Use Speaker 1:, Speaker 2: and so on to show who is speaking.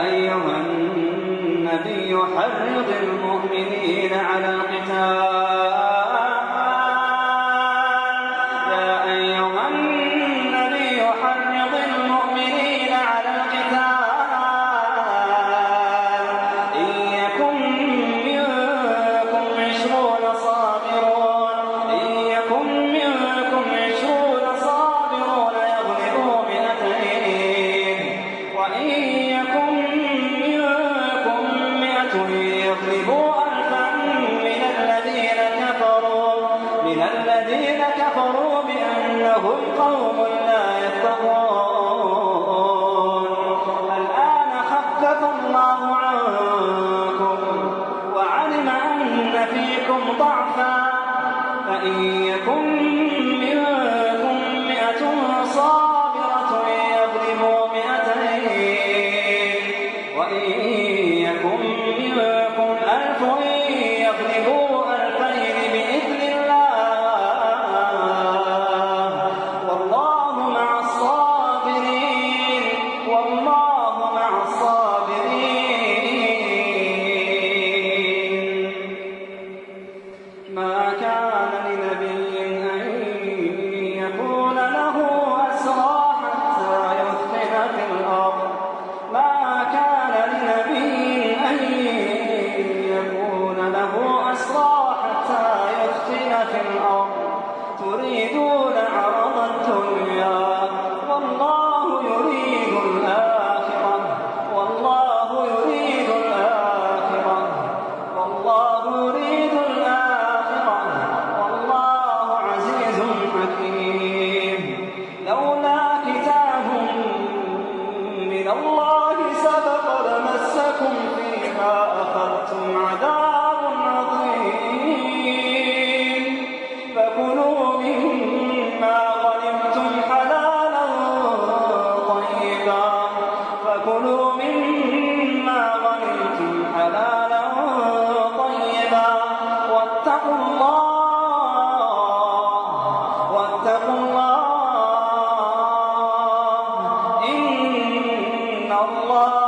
Speaker 1: أيها النبي حرض المؤمنين على القتال الذين كفروا بأنهم قوم لا يفقهون. الآن خفف الله عنكم وعلم أن فيكم ضعفا فإن يكن منكم 100 صابرة يغلبوا 200 وإن يكن منكم 1000 يغلبوا 2000 بإذن الله والله مع الصابرين. ما كان لنبي أن يكون له أسرى حتى يثخن في الأرض تريدون عرض الدنيا والله يريد الآخرة والله عزيز حكيم. لولا كتاب من الله سبق لمسكم فيما أخذتم عذاب عظيم فكلوا مما غنمتم حلالا طيبا واتقوا الله إن الله